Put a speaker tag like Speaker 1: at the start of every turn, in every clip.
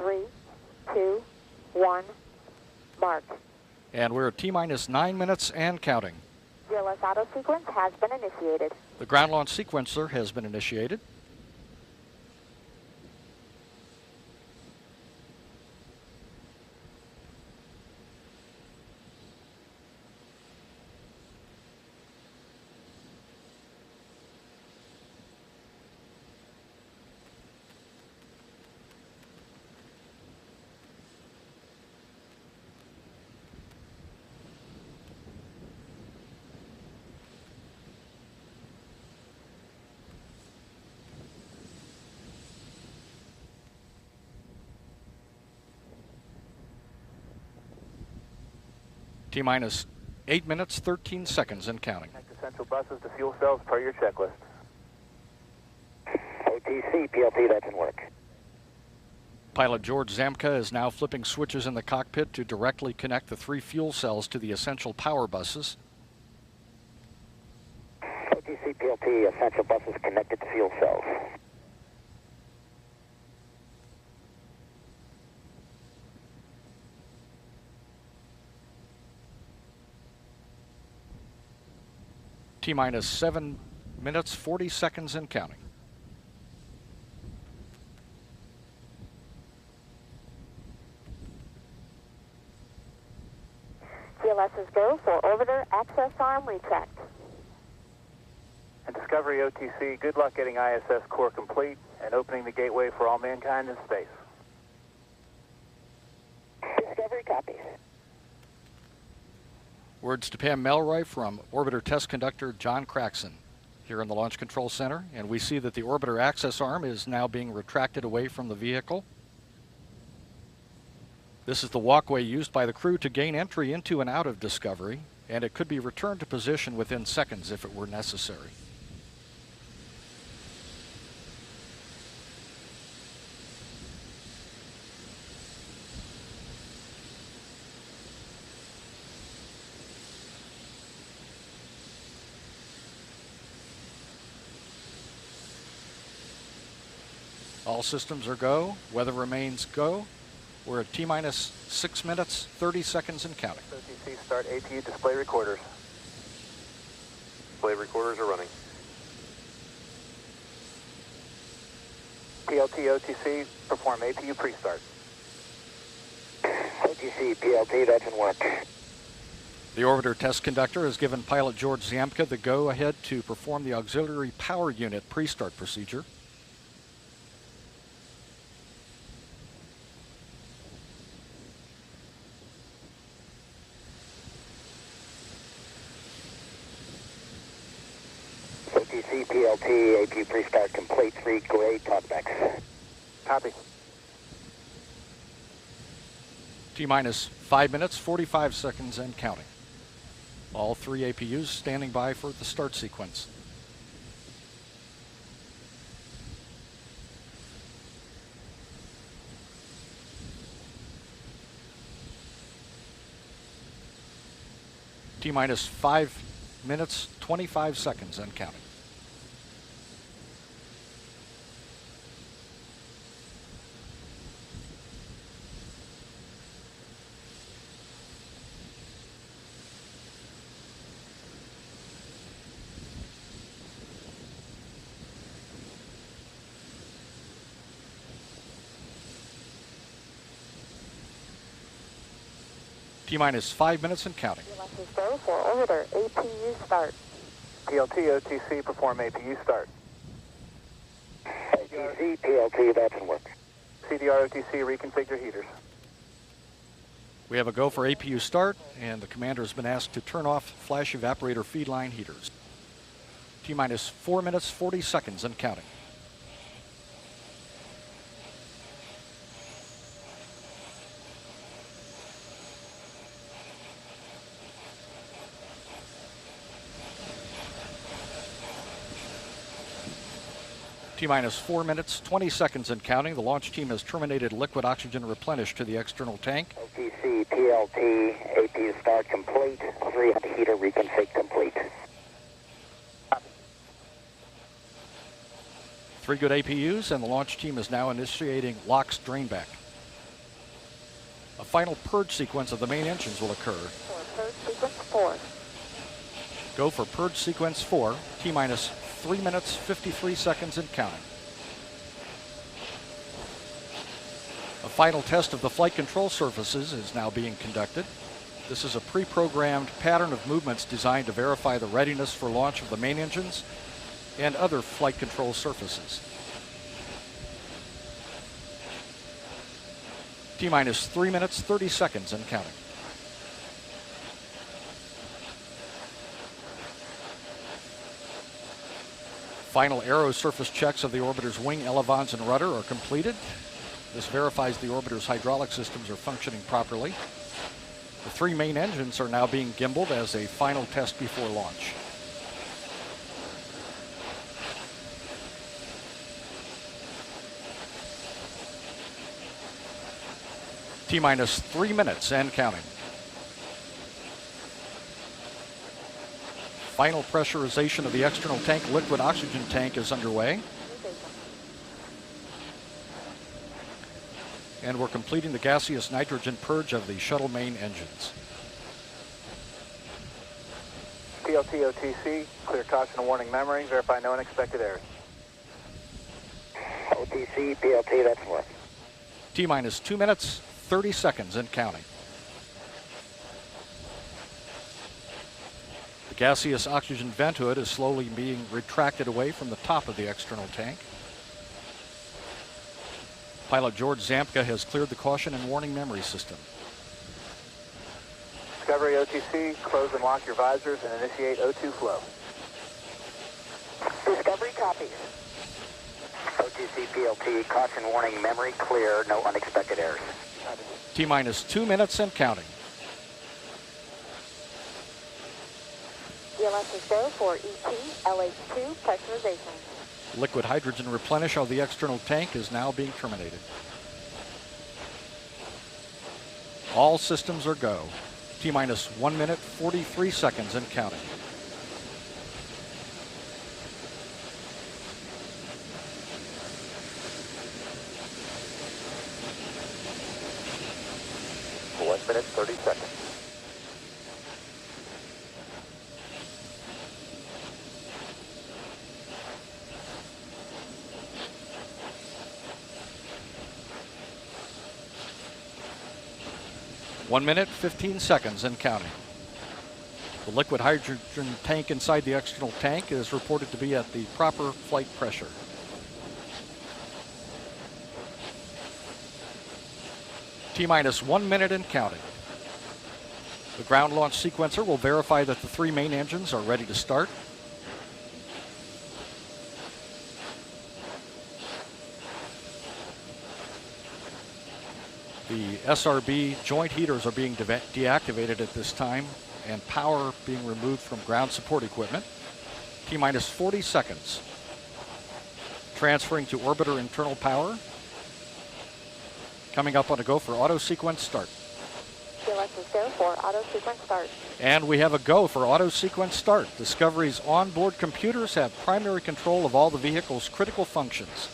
Speaker 1: 3, 2, 1, mark.
Speaker 2: And we're at T-minus 9 minutes and counting.
Speaker 1: GLS auto sequence has been initiated.
Speaker 2: The ground launch sequencer has been initiated. T-minus 8 minutes, 13 seconds and counting.
Speaker 3: Connect essential buses to fuel cells per your checklist.
Speaker 4: OTC, PLT, that's in work.
Speaker 2: Pilot George Zamka is now flipping switches in the cockpit to directly connect the 3 fuel cells to the essential power buses.
Speaker 4: OTC, PLT, essential buses connected to fuel cells.
Speaker 2: T-minus 7 minutes, 40 seconds and counting.
Speaker 1: GLS is go for orbiter access arm retract.
Speaker 3: And Discovery OTC, good luck getting ISS core complete and opening the gateway for all mankind in space.
Speaker 4: Discovery copies.
Speaker 2: Words to Pam Melroy from Orbiter Test Conductor John Craxon here in the Launch Control Center, and we see that the orbiter access arm is now being retracted away from the vehicle. This is the walkway used by the crew to gain entry into and out of Discovery, and it could be returned to position within seconds if it were necessary. All systems are go. Weather remains go. We're at T-minus 6 minutes, 30 seconds and counting.
Speaker 3: OTC, start APU display recorders. Display recorders are running. PLT, OTC, perform APU pre-start.
Speaker 4: OTC, PLT, that's in work.
Speaker 2: The orbiter test conductor has given pilot George Zamka the go-ahead to perform the auxiliary power unit pre-start procedure.
Speaker 4: OTC, PLT, APU pre-start complete, 3 grade talkbacks.
Speaker 3: Copy.
Speaker 2: T-minus 5 minutes, 45 seconds and counting. All 3 APUs standing by for the start sequence. T-minus 5 minutes, 25 seconds and counting. T-minus 5 minutes and counting.
Speaker 1: GLS is go for orbiter APU start.
Speaker 3: PLT, OTC, perform APU start.
Speaker 4: OTC, PLT, that's in work.
Speaker 3: CDR, OTC, reconfigure heaters.
Speaker 2: We have a go for APU start, and the commander has been asked to turn off flash evaporator feed line heaters. T-minus 4 minutes, 40 seconds and counting. T-minus 4 minutes, 20 seconds and counting. The launch team has terminated liquid oxygen replenish to the external tank.
Speaker 4: OTC, PLT, APU start complete, 3 heater reconfig complete.
Speaker 2: 3 good APUs, and the launch team is now initiating LOX drainback. A final purge sequence of the main engines will occur.
Speaker 1: For purge sequence 4.
Speaker 2: Go for purge sequence 4, T-minus 3 minutes, 53 seconds and counting. A final test of the flight control surfaces is now being conducted. This is a pre-programmed pattern of movements designed to verify the readiness for launch of the main engines and other flight control surfaces. T-minus 3 minutes, 30 seconds and counting. Final aero surface checks of the orbiter's wing, elevons, and rudder are completed. This verifies the orbiter's hydraulic systems are functioning properly. The 3 main engines are now being gimbaled as a final test before launch. T-minus 3 minutes and counting. Final pressurization of the external tank liquid oxygen tank is underway. And we're completing the gaseous nitrogen purge of the shuttle main engines.
Speaker 3: PLT OTC, clear caution and warning memory, verify no unexpected errors.
Speaker 4: OTC, PLT, that's what.
Speaker 2: T-minus 2 minutes, 30 seconds and counting. The gaseous oxygen vent hood is slowly being retracted away from the top of the external tank. Pilot George Zampka has cleared the caution and warning memory system.
Speaker 3: Discovery OTC, close and lock your visors and initiate O2 flow.
Speaker 4: Discovery copies. OTC, PLT, caution, warning, memory, clear, no unexpected errors.
Speaker 2: T-minus 2 minutes and counting.
Speaker 1: ELS is go for ET, LH2 pressurization.
Speaker 2: Liquid hydrogen replenish of the external tank is now being terminated. All systems are go. T-minus 1 minute, 43 seconds and counting.
Speaker 3: For 1 minute, 30 seconds.
Speaker 2: One minute, 15 seconds and counting. The liquid hydrogen tank inside the external tank is reported to be at the proper flight pressure. T-minus 1 minute and counting. The ground launch sequencer will verify that the 3 main engines are ready to start. The SRB joint heaters are being deactivated at this time and power being removed from ground support equipment. T-minus 40 seconds. Transferring to orbiter internal power. Coming up on a go for auto sequence start.
Speaker 1: ELS is go for auto sequence start.
Speaker 2: And we have a go for auto sequence start. Discovery's onboard computers have primary control of all the vehicle's critical functions.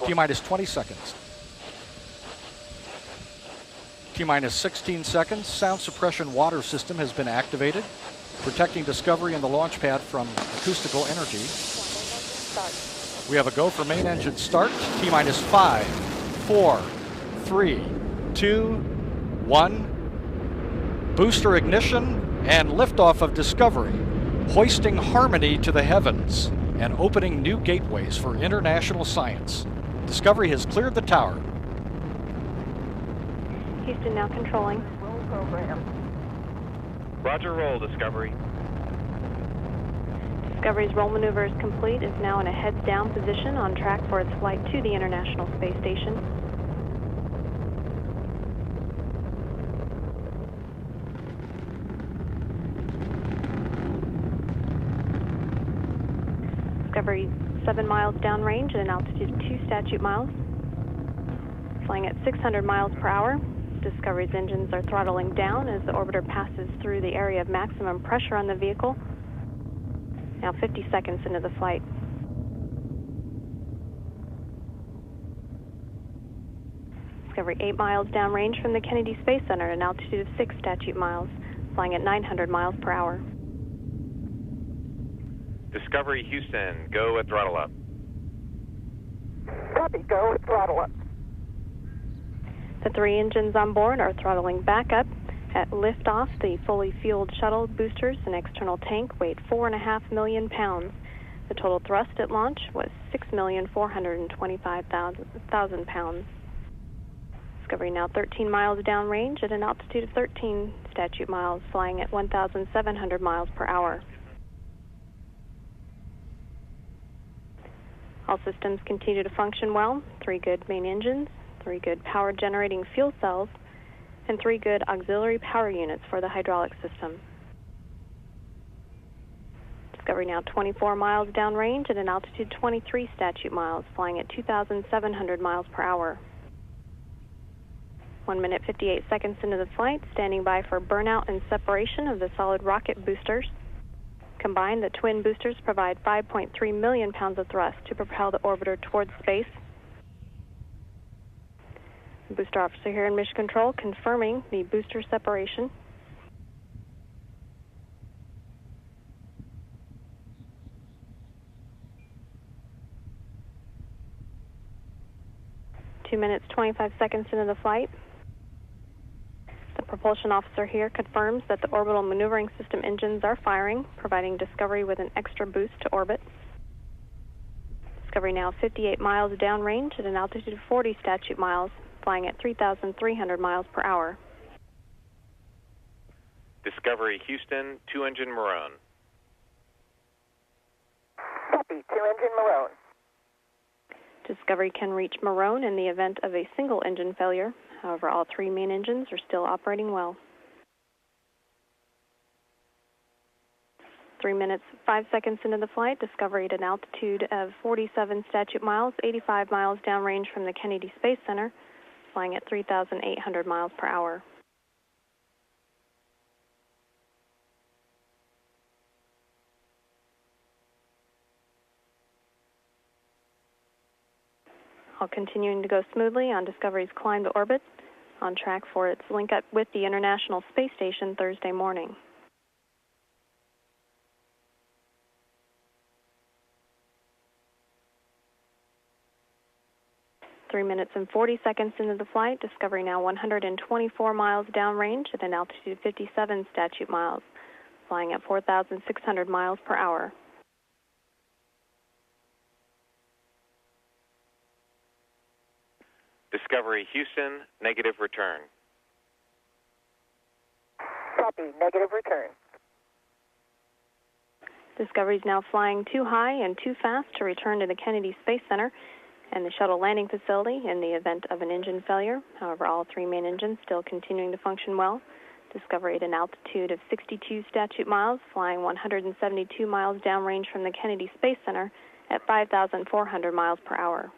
Speaker 2: T-minus 20 seconds. T-minus 16 seconds. Sound suppression water system has been activated, protecting Discovery and the launch pad from acoustical energy. We have a go for main engine start. T-minus 5, 4, 3, 2, 1. Booster ignition and liftoff of Discovery, hoisting harmony to the heavens and opening new gateways for international science. Discovery has cleared the tower.
Speaker 5: Houston now controlling.
Speaker 1: Roll program.
Speaker 6: Roger, roll, Discovery.
Speaker 5: Discovery's roll maneuver is complete. It's now in a heads-down position on track for its flight to the International Space Station. Discovery 7 miles downrange at an altitude of 2 statute miles. Flying at 600 miles per hour. Discovery's engines are throttling down as the orbiter passes through the area of maximum pressure on the vehicle. Now 50 seconds into the flight. Discovery 8 miles downrange from the Kennedy Space Center at an altitude of 6 statute miles, flying at 900 miles per hour.
Speaker 6: Discovery Houston, go at throttle up.
Speaker 1: Copy, go at throttle up.
Speaker 5: The 3 engines on board are throttling back up. At liftoff, the fully fueled shuttle boosters and external tank weighed 4.5 million pounds. The total thrust at launch was 6,425,000 pounds. Discovery now 13 miles downrange at an altitude of 13 statute miles, flying at 1,700 miles per hour. All systems continue to function well. 3 good main engines, 3 good power generating fuel cells, and 3 good auxiliary power units for the hydraulic system. Discovery now 24 miles downrange at an altitude 23 statute miles, flying at 2,700 miles per hour. 1 minute 58 seconds into the flight, standing by for burnout and separation of the solid rocket boosters. Combined, the twin boosters provide 5.3 million pounds of thrust to propel the orbiter towards space. The booster officer here in Mission Control confirming the booster separation. Two minutes, 25 seconds into the flight. The propulsion officer here confirms that the orbital maneuvering system engines are firing, providing Discovery with an extra boost to orbit. Discovery now 58 miles downrange at an altitude of 40 statute miles, flying at 3,300 miles per hour.
Speaker 6: Discovery Houston, 2-engine Maroon.
Speaker 1: Copy, 2-engine Maroon.
Speaker 5: Discovery can reach Maroon in the event of a single engine failure. However, all 3 main engines are still operating well. 3 minutes, 5 seconds into the flight, Discovery at an altitude of 47 statute miles, 85 miles downrange from the Kennedy Space Center, flying at 3,800 miles per hour. All continuing to go smoothly on Discovery's climb to orbit, on track for its link up with the International Space Station Thursday morning. 3 minutes and 40 seconds into the flight, Discovery now 124 miles downrange at an altitude of 57 statute miles, flying at 4,600 miles per hour.
Speaker 6: Discovery Houston, negative return.
Speaker 1: Copy, negative return.
Speaker 5: Discovery is now flying too high and too fast to return to the Kennedy Space Center and the shuttle landing facility in the event of an engine failure. However, all 3 main engines still continuing to function well. Discovery at an altitude of 62 statute miles, flying 172 miles downrange from the Kennedy Space Center at 5,400 miles per hour.